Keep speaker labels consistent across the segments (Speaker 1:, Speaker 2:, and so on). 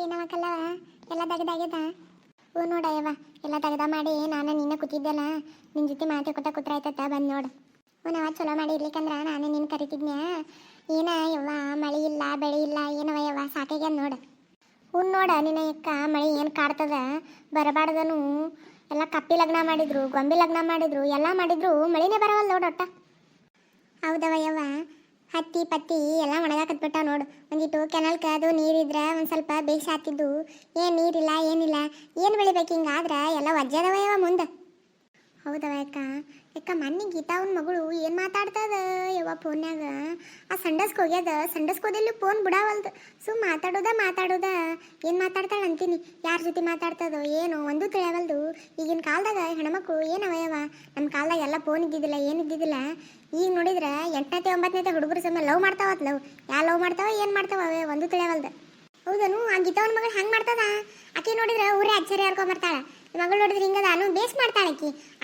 Speaker 1: ಏನವಕಲ್ಲವ ಎಲ್ಲ ತೆಗ್ದಾಗ್ಯದ. ಹ್ಞೂ ನೋಡಯ್ಯವ, ಎಲ್ಲ ತೆಗ್ದ ಮಾಡಿ ನಾನು ನಿನ್ನ ಕೂತಿದ್ದೆಲ್ಲ ನಿನ್ನ ಜೊತೆ ಮಾತಾಡ್ಕೊತ ಕೂತ್ರಾಯ್ತತ್ತ ಬಂದು ನೋಡು. ಹ್ಞೂ ನಾವ ಚಲೋ ಮಾಡಿ ಇರ್ಲಿಕ್ಕಂದ್ರೆ ನಾನು ನಿನ್ನ ಕರಿತಿದ್ನ್ಯ. ಏನ ಯವ್ವ ಮಳೆ ಇಲ್ಲ ಬೆಳೆ ಇಲ್ಲ ಏನವ ಯವ್ವ ಸಾಕಾಗ್ಯದ ನೋಡು. ಹ್ಞೂ ನೋಡ ನಿನ್ನ ಅಕ್ಕ ಮಳೆ ಏನು ಕಾಡ್ತದ ಬರಬಾರ್ದನು. ಎಲ್ಲ ಕಪ್ಪಿ ಲಗ್ನ ಮಾಡಿದ್ರು, ಗೊಂಬೆ ಲಗ್ನ ಮಾಡಿದ್ರು, ಎಲ್ಲ ಮಾಡಿದ್ರು ಮಳೆನೇ ಬರವಲ್ಲ ನೋಡು ಒಟ್ಟ. ಹೌದವ ಯವ್ವ, ಹತ್ತಿ ಪತ್ತಿ ಎಲ್ಲ ಒಣಗಾಕತ್ಬಿಟ್ಟ ನೋಡು. ಒಂದಿಟ್ಟು ಕೆನಲ್ಕ ಅದು ನೀರಿದ್ರೆ ಒಂದು ಸ್ವಲ್ಪ ಬೇಯಿಸಿ ಹಾಕಿದ್ದು. ಏನು ನೀರಿಲ್ಲ ಏನಿಲ್ಲ, ಏನು ಬೆಳಿಬೇಕು ಹಿಂಗಾದ್ರೆ ಎಲ್ಲ ವಜ್ಜದವ ಯವ್ವ ಮುಂದೆ. ಹೌದವ ಅಕ್ಕ ಮೊನ್ನೆ ಗೀತಾ ಅವ್ನ ಮಗಳು ಏನು ಮಾತಾಡ್ತದ ಯವ್ವ ಫೋನ್ಯಾಗ. ಆ ಸಂಡಸ್ಗೆ ಹೋಗ್ಯದ, ಸಂಡಸ್ಕೋದಲ್ಲಿ ಫೋನ್ ಬಿಡಾವಲ್ದು. ಮಾತಾಡೋದ ಏನು ಮಾತಾಡ್ತಾಳೆ ಅಂತೀನಿ. ಯಾರ ಜೊತೆ ಮಾತಾಡ್ತದೋ ಏನೋ ಒಂದು ತಿಳಿಯವಲ್ದು. ಈಗಿನ ಕಾಲದಾಗ ಹೆಣ್ಮಕ್ಳು ಏನವ ಯವ್ವ, ನಮ್ಮ ಕಾಲದಾಗ ಎಲ್ಲ ಫೋನ್ ಇದ್ದಿದ್ದಿಲ್ಲ ಏನಿದ್ದಿದ್ದಿಲ್ಲ. ಈಗ ನೋಡಿದ್ರೆ 8ನೇ 9ನೇ ಹುಡುಗರು ಸಮ ಲವ್ ಮಾಡ್ತಾವತ್ ಲವ್. ಯಾ ಲವ್ ಮಾಡ್ತಾವ ಏನು ಮಾಡ್ತಾವ ಅವೇ ಒಂದು ತಿಳಿಯವಲ್ದು. ಹೌದನು ಆ ಗೀತಾವನ ಮಗಳು ಹೆಂಗೆ ಮಾಡ್ತದ? ಆಕಿ ನೋಡಿದ್ರೆ ಊರೇ ಅಚ್ಚರಿ ಹರ್ಕೊಂಬರ್ತಾಳೆ. ಮಗಳು ನೋಡಿದ್ರೆ ಹಿಂಗದ ಅನು ಬೇಸ್ ಮಾಡ್ತಾಳೆ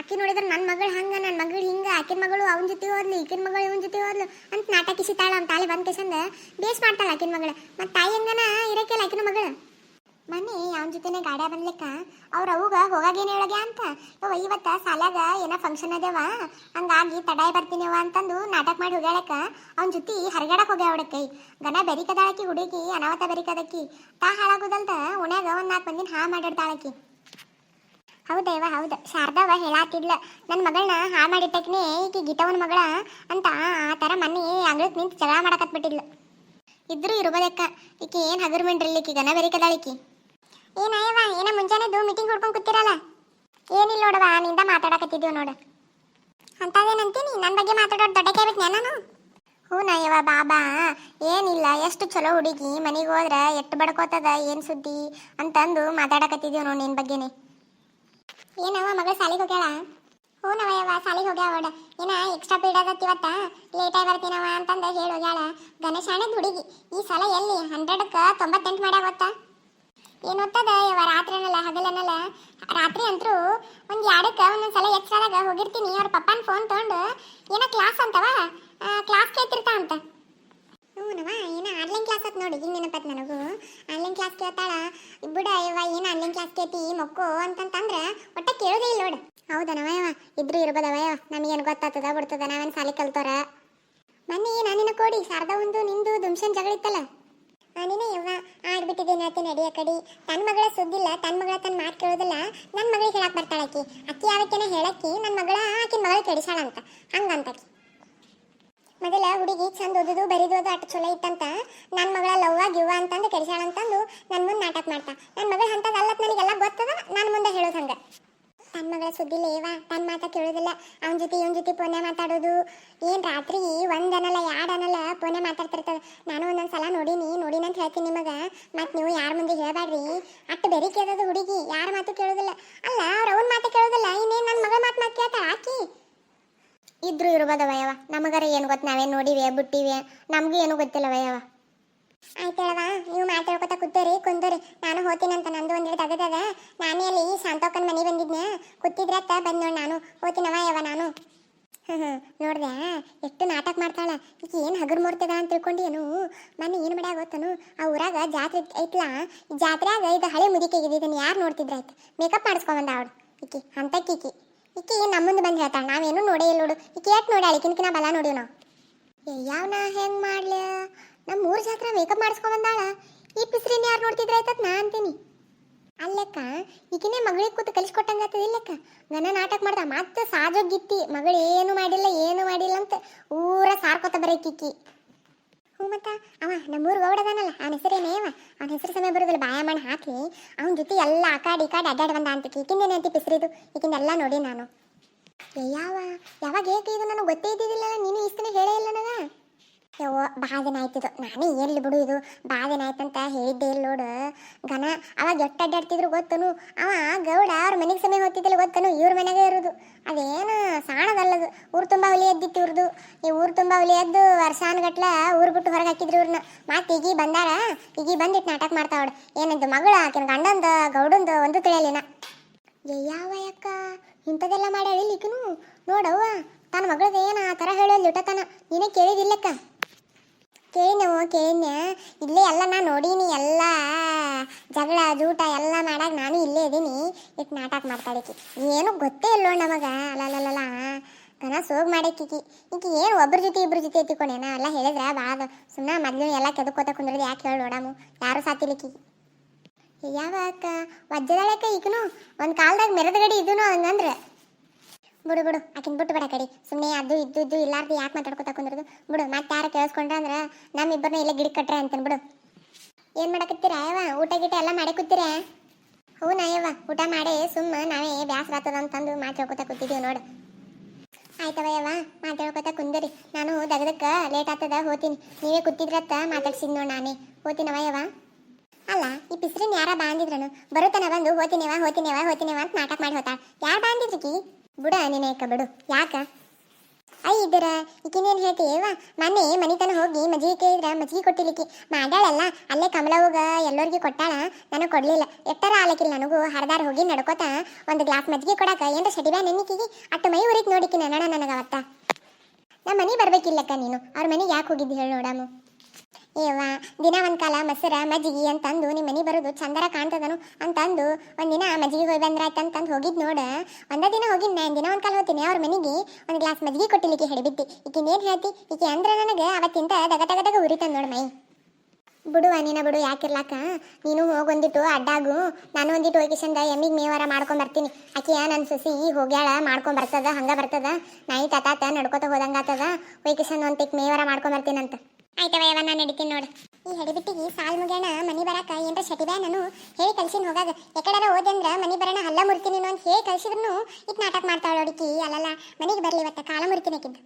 Speaker 1: ಆಕಿ ನೋಡಿದ್ರೆ ನನ್ನ ಮಗಳು ಹಂಗ, ನನ್ನ ಮಗಳು ಹಿಂಗ, ಆಕಿನ ಮಗಳು ಅವನ ಜೊತೆ ಹೋದ್ಲು, ಈಕಿನ ಮಗಳು ಇವನ ಜೊತೆ ಹೋದ್ಲು ಅಂತ ನಾಟಕಿಸಿತಾಳ. ಅವ್ನ ತಾಳಿ ಬಂದ ಕೇಸಂದ ಬೇಸ್ ಮಾಡ್ತಾಳೆ ಆಕಿನ ಮಗಳು. ಮತ್ತು ತಾಯಿ ಹಂಗನ ಇರಕ್ಕಿಲ್ಲ ಆಕಿನ ಮಗಳು. ಮೊನ್ನೆ ಅವನ ಜೊತೆನೆ ಗಾಡ್ಯಾ ಬಂದ್ಲಿಕ್ಕ ಅವ್ರ ಅವ್ಗ ಹೋಗಾಗೇನು ಹೇಳೋಗ್ಯ ಅಂತ. ಇವತ್ತ ಸಾಲಾಗ ಏನೋ ಫಂಕ್ಷನ್ ಅದೇವ ಹಂಗಾಗಿ ತಡಾಯಿ ಬರ್ತೀನಿವ ಅಂತಂದು ನಾಟಕ ಮಾಡಿ ಹೋಗ್ಯಾಳಕ್ಕ. ಅವನ ಜೊತೆ ಹರಗಾಡಕ್ಕೆ ಹೋಗ್ಯ ಅವಡಕ್ಕೈ ಗನ ಬೆರಿಕದಾಳಕಿ ಹುಡುಗಿ, ಅನಾವತ ಬೆರಿಕದಕ್ಕಿ. ತಾ ಹಾಳಾಗೋದಲ್ದ ಉಣ್ಯಾಗ ಒಂದು 4 ಮಂದಿನ ಹಾಳು ಮಾಡಿಡ್ತಾಳಕಿ. ಹೌದಯ್ಯವ ಹೌದು, ಶಾರದವ ಹೇಳಾತಿದ್ಲ ನನ್ನ ಮಗಳನ್ನ ಹಾಳು ಮಾಡಿಟ್ಟಕ್ನೆ ಈಕಿ ಗೀತವನ ಮಗಳ ಅಂತ. ಆ ಥರ ಮೊನ್ನೆ ಅಂಗಳಕ್ಕೆ ನಿಂತು ಜಗಳ ಮಾಡಕತ್ಬಿಟ್ಟಿದ್ಲು. ಇದ್ರೂ ಇರ್ಬೋದಕ್ಕ, ಈಕಿ ಏನು ಹಗರು ಮಿಂಡ್ರಿಲ್ಲ, ಈಕಿ ಗನ ಬೆರಿಕದಾಳಿಕಿ. ಏನಯ್ಯವ ಏನ ಮುಂಜಾನೆದು ಮೀಟಿಂಗ್ ಹೊಡ್ಕೊಂಡು ಕೂತಿರಲ್ಲ? ಏನಿಲ್ಲ ನೋಡವ, ನಿಂದ ಮಾತಾಡಕತ್ತಿದ್ದೀವಿ ನೋಡು. ಅಂಥದ್ದೇನಂತೀನಿ ನನ್ನ ಬಗ್ಗೆ ಮಾತಾಡೋದು ದೊಡ್ಡ ಕೇಳ್ಬಿಟ್ನೆ ನಾನು. ಹ್ಞೂ ನಯ್ಯವ ಬಾಬಾ ಏನಿಲ್ಲ, ಎಷ್ಟು ಚಲೋ ಹುಡುಗಿ, ಮನೆಗೆ ಹೋದ್ರೆ ಎಷ್ಟು ಬಡ್ಕೋತದ ಏನು ಸುದ್ದಿ ಅಂತಂದು ಮಾತಾಡಕತ್ತಿದ್ದೀವಿ ನೋಡಿ ನಿನ್ನ ಬಗ್ಗೆನೇ. ಏನವ ಮಗಳು ಸಾಲಿಗೆ ಹೋಗ್ಯಾಳ? ಹ್ಞೂ ನವಯ್ಯವ ಸಾಲಿಗೆ ಹೋಗ್ಯಾವಡ. ಏನ ಎಕ್ಸ್ಟ್ರಾ ಪೀರಿಯಡ್ ಆಗತ್ತಿವತ್ತ ಲೇಟಾಗಿ ಬರ್ತೀನವ ಅಂತಂದು ಹೇಳಿ ಹೋಗ್ಯಾಳ. ಗಣೇಶಾಣದ ಹುಡುಗಿ ಈ ಸಲ ಎಲ್ಲಿ 100ಕ್ಕೆ 98 ಮಾಡ್ಯಾವ ಗೊತ್ತಾ? ಏನು ಓದ್ತದ ಯವ, ರಾತ್ರಿ ಅನ್ನಲ್ಲ ಹಗಲನ್ನಲ್ಲ. ರಾತ್ರಿ ಅಂತರೂ ಒಂದು 2ಕ್ಕೆ ಒಂದೊಂದ್ಸಲ ಎಕ್ಸ್ಟ್ರಾದಾಗ ಹೋಗಿರ್ತೀನಿ. ಅವ್ರ ಪಪ್ಪನ ಫೋನ್ ತೊಗೊಂಡು ಏನೋ ಕ್ಲಾಸ್ ಅಂತವ, ಕ್ಲಾಸ್ ಕೇಳ್ತಿರ್ತಾ ಅಂತ. ಹ್ಞೂನವ ಏನೋ ಆನ್ಲೈನ್ ಕ್ಲಾಸ್ ಆತ್ ನೋಡಿ, ಈಗ ನೆನಪತ್ ನನಗೂ. ಆನ್ಲೈನ್ ಕ್ಲಾಸ್ ಕೇಳ್ತಾಳ. ಬಿಡ ಯವ್ವ ಏನು ಆನ್ಲೈನ್ ಕ್ಲಾಸ್ ಕೇಳ್ತಿ ಮಕ್ಕೋ ಅಂತಂತಂದ್ರೆ ಒಟ್ಟ ಕೇಳೋದೇ ಇಲ್ಲ ನೋಡು. ಹೌದನವಯವ, ಇದ್ರೂ ಇರ್ಬೋದವಯವ, ನಮಗೇನು ಗೊತ್ತಾಗ್ತದ ಬಿಡ್ತದ, ನಾವೇನು ಸಾಲಿ ಕಲ್ತೋರ. ಮೊನ್ನೆ ನಾನಿನ ಕೊಡಿ ಶಾರದಾ ಒಂದು ನಿಂದು ದುಮ್ಸನ್ ಜಗಳ ಇತ್ತಲ್ಲ, ನೀನೇ ಯವ್ವ ಆಡ್ಬಿಟ್ಟಿದ್ದೀನಿ ಆಕೆ ನಡಿಯ ಕಡಿ. ತನ್ನ ಮಗಳ ಸುದ್ದಿಲ್ಲ, ತನ್ನ ಮಗಳ ತನ್ನ ಮಾತು ಕೇಳೋದಿಲ್ಲ, ನನ್ನ ಮಗಳಿಗೆ ಹೇಳಕ್ಕೆ ಬರ್ತಾಳಾಕಿ. ಅಕ್ಕಿ ಯಾವಕ್ಕೇನ ಹೇಳಕ್ಕಿ ನನ್ನ ಮಗಳ ಆಕಿನ ಮಗಳು ಕೆಡಿಸಾಳಂತ ಹಂಗಂತಾಕಿ. ಮೊದಲ ಹುಡುಗಿ ಚಂದ ಓದೋದು ಬರೀದು ಅದು ಅಷ್ಟು ಚಲೋ ಇತ್ತಂತ, ನನ್ನ ಮಗಳ ಲವ್ವ ಗಿವ್ವ ಅಂತಂದು ಕೆಡಿಸಾಳಂತಂದು ನನ್ನ ಮುಂದೆ ನಾಟಕ ಮಾಡ್ತಾ. ನನ್ನ ಮಗಳು ಅಂತದ್ದು ಅಲ್ಲತ್ ನನಗೆಲ್ಲ ಗೊತ್ತದ, ನನ್ನ ಮುಂದೆ ಹೇಳೋದು ಹಂಗೆ. ತನ್ನ ಮಗಳ ಸುದ್ದಿಲ್ಲ ಏವ, ತನ್ನ ಮಾತಾ ಕೇಳೋದಿಲ್ಲ. ಅವನ ಜೊತೆ ಇವನ ಜೊತೆ ಫೋನ್ಯಾಗ ಮಾತಾಡೋದು. ಏನು ರಾತ್ರಿ 1 ಅನ್ನಲ್ಲ 2 ಅನ್ನಲ್ಲ ಫೋನ್ಯಾಗ ಮಾತಾಡ್ತಿರ್ತದೆ. ನಾನು ಒಂದೊಂದು ಸಲ ನೋಡಿನಂತ ಹೇಳ್ತೀನಿ ನಿಮಗೆ. ಮತ್ತು ನೀವು ಯಾರ ಮುಂದೆ ಹೇಳಬೇಡ್ರಿ. ಅಷ್ಟು ಬೆರಿಕೆ ಅದದು ಹುಡುಗಿ, ಯಾರ ಮಾತು ಕೇಳೋದಿಲ್ಲ. ಅಲ್ಲ ಅವ್ರ ಅವನ ಮಾತು ಕೇಳೋದಿಲ್ಲ, ಇನ್ನೇನು ನನ್ನ ಮಗಳ ಮಾತು ಕೇಳ್ತಾಳ ಆಕಿ. ಇದ್ರೂ ಇರ್ಬೋದವಯವ, ನಮಗಾರ ಏನು ಗೊತ್ತು, ನಾವೇನು ನೋಡಿವೆ ಬಿಟ್ಟಿವೆ, ನಮಗೂ ಏನೂ ಗೊತ್ತಿಲ್ಲವಯವ. ಆಯ್ತೇಳವ, ನೀವು ಮಾತಾಡ್ಕೊತ ಕುಂದರಿ ನಾನು ಹೋಗ್ತೀನಂತ. ನಂದು ಒಂದೆರಡು ತಗದದ. ನಾನೇ ಅಲ್ಲಿ ಶಾಂತಕ್ಕನ ಮನೆ ಬಂದಿದ್ನ, ಕೂತಿದ್ರತ್ತ ಬಂದು ನೋಡಿ ನಾನು ಹೋಗ್ತೀನವ ಯವ ನಾನು. ನೋಡ್ದೆ ಎಷ್ಟು ನಾಟಕ ಮಾಡ್ತಾಳ ಈಗ. ಏನು ಹಗರು ಮೂರ್ತದ ಅಂತ ತಿಳ್ಕೊಂಡು ಮೊನ್ನೆ ಏನು ಮಾಡ್ಯಾಗ ಗೊತ್ತನು, ಆ ಊರಾಗ ಜಾತ್ರೆ ಐತ್ಲಾ, ಜಾತ್ರೆಯಾಗ ಇದು ಹಳೆ ಮುದಿಕೆಗಿದೆ. ಇದನ್ನು ಯಾರು ನೋಡ್ತಿದ್ರಾಯ್ತು, ಮೇಕಪ್ ಮಾಡಿಸ್ಕೊಂಬಂದ ಅವಳು ಈಕಿ ಅಂತಕ್ಕೀಕಿ. ಈಕಿ ನಮ್ಮ ಮುಂದೆ ಬಂದು ಹೇಳ್ತಾಳೆ, ನಾವೇನು ನೋಡೇ ಇಲ್ಲ ನೋಡು. ಈಕಿ ಯಾಕೆ ನೋಡ್ಯಾಳ, ಈಕಿನ ಬಲ ನೋಡಿವ್ ನಾವು. ಯಾವನ ಹೆಂಗೆ ಮಾಡ್ಲ, ನಮ್ಮ 3 ಜಾತ್ರೆ ಮೇಕಪ್ ಮಾಡಿಸ್ಕೊಂಬಂದಾಳ. ಈ ಪಿಸ್ರಿನ ಯಾರು ನೋಡ್ತಿದ್ರಾಯ್ತದ ನಾ ಅಂತೀನಿ. ಅಲ್ಲಕ್ಕ ಈಗಿನೇ ಮಗಳಿಗೆ ಕೂತು ಕಲಿಸ್ಕೊಟ್ಟಂಗತ್ತದ ಇಲ್ಲಕ್ಕ. ಗನ ನಾಟಕ ಮಾಡ್ದ ಮತ್ತೆ ಸಾಜೋಗಿತ್ತಿ. ಮಗಳು ಏನು ಮಾಡಿಲ್ಲ ಅಂತ ಊರ ಸಾರ್ಕೊತ ಬರೀಕಿಕ್ಕಿ. ಹ್ಞೂ ಮತ್ತ ಅವ ನಮ್ಮೂರು ಗೌಡದಾನಲ್ಲ, ಅವನ ಹೆಸರೇನೇವ, ಅವನ ಹೆಸರು ಸಮಯ ಬರೋದಿಲ್ಲ, ಬಾಯ ಮಾಡಿ ಹಾಕಿ ಅವನ ಜೊತೆ ಎಲ್ಲ ಆ ಕಾಡಿ ಅಡ್ಡಾಡಿ ಬಂದ ಅಂತ. ಈಕಿಂದೇನೆ ಅಂತಿ ಪಿಸ್ರಿದು, ಈಗಿಂದೆಲ್ಲ ನೋಡಿ ನಾನು. ಯಾವಾಗ ಏಕೆ ಇದು ನನಗೆ ಗೊತ್ತೇ ಇದ್ದಿದ್ದಿಲ್ಲಲ್ಲ, ನೀನು ಇಷ್ಟನೇ ಹೇಳೇ ಇಲ್ಲ ನನಗೆ. ಯವ್ವ ಭಾಳ ದಿನ ಆಯ್ತಿದ್ದು, ನಾನೇ ಎಲ್ಲಿ ಬಿಡು ಇದು ಭಾಳ ದಿನ ಆಯ್ತಂತ ಹೇಳಿದ್ದೆ ಇಲ್ಲ ನೋಡು. ಗನ ಅವಾಗ ಎಷ್ಟು ಅಡ್ಡಾಡ್ತಿದ್ರು ಗೊತ್ತನು. ಅವ ಗೌಡ ಅವ್ರ ಮನೆಗೆ ಸಮಯ ಹೋಗ್ತಿದ್ದಿಲ್ಲ ಗೊತ್ತನು, ಇವ್ರ ಮನೆಗೆ ಇರೋದು. ಅದೇನು ಸಾಣದಲ್ಲದು, ಊರು ತುಂಬ ಹುಲಿ ಎದ್ದಿತ್ತು ಇವ್ರದು. ಈ ಊರು ತುಂಬ ಹುಲಿ ಎದ್ದು ವರ್ಷಾನುಗಟ್ಲೆ ಊರು ಬಿಟ್ಟು ಹೊರಗೆ ಹಾಕಿದ್ರು ಇವ್ರನ್ನ. ಮತ್ತೆ ಈಗ ಬಂದಾರ, ಈಗ ಬಂದಿಟ್ಟು ನಾಟಕ ಮಾಡ್ತಾವಳು. ಏನಂದು ಮಗಳು ಆಕಿನ ಗಂಡಂದು ಗೌಡಂದು ಒಂದು ತಿಳಿಯಲಿನ. ಯಾವ ಯಾಕ ಇಂಥದೆಲ್ಲ ಮಾಡ್ಯಾಳಿಲ್ಲ ಈಕಿನು. ನೋಡವ್ವ ತನ್ನ ಮಗಳದ್ದು ಏನು ಆ ಥರ ಹೇಳೋಲ್ಲ ಇಟ್ಟತನ. ನೀನೇ ಕೇಳಿದಿಲ್ಲಕ್ಕ? ಕೇಳಿದ್ನೆ ಇಲ್ಲೇ ಎಲ್ಲ ನಾ ನೋಡೀನಿ. ಎಲ್ಲ ಜಗಳ ಜೂಟ ಎಲ್ಲ ಮಾಡಾಗ ನಾನು ಇಲ್ಲೇ ಇದೀನಿ. ಇಟ್ಟು ನಾಟಕ ಮಾಡ್ತಾಳಿಕಿ, ಏನು ಗೊತ್ತೇ ಇಲ್ಲೋ ನಮಗ. ಅಲ್ಲಲ್ಲ ಕನ ಸೋಗ್ ಮಾಡೇಕಿಕಿ. ಈಕಿ ಏನು ಒಬ್ರ ಜೊತೆ ಇಬ್ರ ಜೊತೆ ಎತ್ತಿಕೊಂಡೇನ ಎಲ್ಲ ಹೇಳಿದ್ರ ಭಾಳ ಸುಮ್ಮನೆ ಮೊದ್ಲು ಎಲ್ಲ ಕೆದಕೋತ ಕುಂದ್ರದು ಯಾಕೆ ಹೇಳಿ ನೋಡಾಮು. ಯಾರು ಸಾತಿಲಿಕ್ಕಿ ಯಾವ ಅಕ್ಕ ವಜ್ಜದಾಳಕ್ಕ ಈಗನು ಒಂದು ಕಾಲ್ದಾಗ ಮೆರದ ಗಡಿ ಇದನು ಹಂಗಂದ್ರೆ ಬಿಡು ಆಕಿನ ಬಿಟ್ಟು ಬಿಡ ಕಡೆ. ಸುಮ್ಮನೆ ಅದು ಇದ್ದು ಇಲ್ಲಾರ್ದು ಯಾಕೆ ಮಾತಾಡ್ಕೊತ ಕುಂದ್ರದು ಬಿಡು. ಮತ್ತೆ ಯಾರು ಕೇಳಿಸ್ಕೊಂಡ್ರ ಅಂದ್ರೆ ನಮ್ಮಿಬ್ಬರನ್ನ ಇಲ್ಲೇ ಗಿಡ ಕಟ್ರೆ ಅಂತಾನೆ ಬಿಡು. ಏನು ಮಾಡಕತ್ತೀರ ಯವ್ವ? ಊಟ ಗೀಟ ಎಲ್ಲ ಮಾಡಿ ಕೂತೀರ? ಹೌನಾ ಯವ್ವ, ಊಟ ಮಾಡಿ ಸುಮ್ಮ ನಾವೇ ಬ್ಯಾಸರ ಆಗ್ತದ ಅಂತಂದು ಮಾತಾಡ್ಕೊತ ಕೂತಿದ್ದೀವಿ ನೋಡು. ಆಯ್ತವ ಯವ್ವ, ಮಾತಾಡ್ಕೊತ ಕುಂದರಿ. ನಾನು ದಗದಕ್ಕೆ ಲೇಟ್ ಆಗ್ತದ ಹೋತೀನಿ. ನೀವೇ ಕೂತಿದ್ರತ್ತ ಮಾತಾಡ್ಸಿದ್ ನೋಡಿ ನಾನೇ ಹೋತೀನವ ಯವ್ವ. ಅಲ್ಲ ಈ ಪಿಸ್ರಿನ ಯಾರ ಬಾಂದಿದ್ರನು ಬರುತ್ತಾನ ಬಂದು ಹೋತಿನೇವ ಅಂತ ನಾಟಕ ಮಾಡಿ ಹೋತಾಳ. ಯಾರು ಬಾಂದಿದ್ರಿಕಿ? ಬಿಡ ನೀನೇಕ ಬಿಡು. ಯಾಕ ಇದ್ದರ ಈಕಿನೇನು ಹೇಳ್ತೀಯವ? ಮೊನ್ನೆ ಮನಿತನ ಹೋಗಿ ಮಜ್ಜಿಗೆ ಕೇಳಿದ್ರ ಮಜ್ಜಿಗೆ ಕೊಟ್ಟಿಲಿಕ್ಕಿ ಮಾಡ್ಯಾಳಲ್ಲ. ಅಲ್ಲೇ ಕಮಲವ್ಗ ಎಲ್ಲರಿಗೂ ಕೊಟ್ಟಾಳ, ನನಗೆ ಕೊಡ್ಲಿಲ್ಲ. ಎಟ್ಟರ ಆಲಕಿಲ್ಲ ನನಗೂ ಹರದಾರ ಹೋಗಿ ನಡ್ಕೋತ ಒಂದು ಗ್ಲಾಸ್ ಮಜ್ಜಿಗೆ ಕೊಡಾಕ ಏನ್ರ ಶಟಿಬ್ಯಾ ನೆನ್ನಿಕಿಗಿ ಅಟ್ಟು ಮೈ ಉರಿತ್ ನೋಡಿಕಿ ನನ್ನಣ ನನಗವತ್ತ. ನಮ್ಮ ಮನೆ ಬರ್ಬೇಕಿಲ್ಲಕ್ಕ ನೀನು. ಅವ್ರ ಮನೆಗೆ ಯಾಕೆ ಹೋಗಿದ್ದು ಹೇಳಿ ನೋಡಾಮು. ಏವ್ವ ದಿನ ಒಂದು ಕಾಲ ಮೊಸರ ಮಜ್ಜಿಗೆ ಅಂತಂದು ನಿಮ್ಮ ಮನೆ ಬರೋದು ಚಂದರ ಕಾಣ್ತದನು ಅಂತಂದು ಒಂದಿನ ಮಜ್ಜಿಗೆ ಹೋಗಿ ಬಂದ್ರಾಯ್ತು ಅಂತಂದು ಹೋಗಿದ್ದು ನೋಡ. ಒಂದೇ ದಿನ ಹೋಗಿದ್ದು ನಾನು ದಿನ ಒಂದು ಕಾಲ ಹೋಗ್ತೀನಿ ಅವ್ರ ಮನೆಗೆ ಒಂದು ಗ್ಲಾಸ್ ಮಜ್ಜಿಗೆ ಕೊಟ್ಟಿಲಿಕ್ಕೆ ಹಿಡಿಬಿತ್ತಿ. ಈಕಿನೇನು ಹೇಳ್ತಿ? ಈಕಿ ಅಂದ್ರೆ ನನಗೆ ಅವತ್ತಿಂತ ದಗ ಉರಿತಂದು ನೋಡಿ ಮೈ. ಬಿಡುವ ನೀನ ಬಿಡು, ಯಾಕಿರ್ಲಾಕ. ನೀನು ಹೋಗೊಂದಿಟ್ಟು ಅಡ್ಡಾಗು, ನಾನು ಒಂದಿಟ್ಟು ಹೋಗಿಸಂದ ಎಮ್ಮಿಗೆ ಮೇವಾರ ಮಾಡ್ಕೊಂಬರ್ತೀನಿ. ಆಕಿ ನನ್ನ ಸೊಸಿ ಹೋಗ್ಯಾಳ ಮಾಡ್ಕೊಂಬರ್ತದ, ಹಂಗೆ ಬರ್ತದ. ನಾಯಿ ತಾತ ನಡ್ಕೋತ ಹೋದಂಗಾತದ. ಹೋಗಿಸಂದ ಒಂದು ತಿಕ್ ಮೇವಾರ ಮಾಡ್ಕೊಂಬರ್ತೀನಂತ. ಆಯ್ತವಯ್ಯವ, ನಾನು ನಡಿತೀನಿ ನೋಡು. ಈ ಹೆಡಿಬಿಟ್ಟಿಗೆ ಸಾಲ್ ಮುಗ್ಯಾಣ ಮನಿ ಬರಾಕ ಏನ್ರ ಶಟಿಬ್ಯಾ ನಾನು ಹೇಳಿ ಕಳ್ಸಿನ ಹೋಗಾಗ. ಎಕಡಾರ ಹೋದಂದ್ರ ಮನಿ ಬರೋಣ ಹಲ್ಲ ಮುರ್ತೀನಿ ಅಂತ ಹೇಳಿ ಕಳ್ಸಿದ್ರು ಇಟ್ ನಾಟಕ ಮಾಡ್ತಾಳ ನೋಡಿಕಿ. ಅಲ್ಲಲ್ಲ ಮನಿಗೆ ಬರ್ಲಿ ಇವತ್ತ ಕಾಲ ಮುರ್ತೀನಿ ಆಕಿದ್ದು.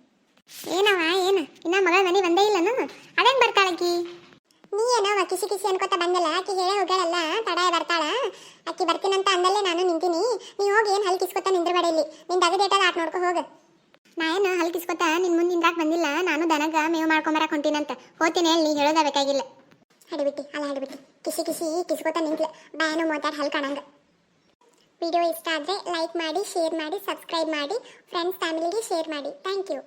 Speaker 1: ಏನವ ಏನು ಇನ್ನ ಮಗಳ ಮನೆ ಬಂದೇ ಇಲ್ಲನು? ಅದೇನು ಬರ್ತಾಳಕಿ? ನೀ ಏನವ ಕಿಸಿ ಅನ್ಕೋತ ಬಂದಲ್ಲ. ಆಕಿ ಹೇಳೇ ಹೋಗ್ಯಾಳಲ್ಲ ತಡ ಬರ್ತಾಳ. ಆಕಿ ಬರ್ತೀನಂತ ಅಂದಲ್ಲೇ ನಾನು ನಿಂತೀನಿ. ನೀ ಹೋಗಿ ಏನು ಹಲ್ ಕಿಸ್ಕೊತ ನಿಂದ್ರಬೇಡ ಇಲ್ಲಿ. ನಿನ್ ದಗದೇಟದ ಆಟ ನೋಡ್ಕೊ ಹೋಗ. ನಾ ಏನು ಹಲ್ ಕಿಸ್ಕೊತ ನಿನ್ ಮುಂದೆ ನಿಂದ್ರಾಕ್ ಬಂದಿಲ್ಲ. ನಾನು ದನಗ ಮೇವು ಮಾಡ್ಕೊಂಬರಕ್ ಹೊಂಟೀನಂತ ಹೋಗ್ತೀನಿ ಹೇಳಿ. ನೀ ಹೇಳೋದ ಬೇಕಾಗಿಲ್ಲ. ಹಿಡಿಬಿಟ್ಟಿ ಅಲ್ಲ ಹಿಡಿಬಿಟ್ಟಿ ಕಿಸಿ ಕಿಸ್ಕೊತ ನಿಂತ್ಲೆ ಬಾಯನು ಮಾತಾಡಿ ಹಲ್ ಕಾಣಂಗ. ವಿಡಿಯೋ ಇಷ್ಟ ಆದರೆ ಲೈಕ್ ಮಾಡಿ, ಶೇರ್ ಮಾಡಿ, ಸಬ್ಸ್ಕ್ರೈಬ್ ಮಾಡಿ, ಫ್ರೆಂಡ್ಸ್ ಫ್ಯಾಮಿಲಿಗೆ ಶೇರ್ ಮಾಡಿ. Thank you.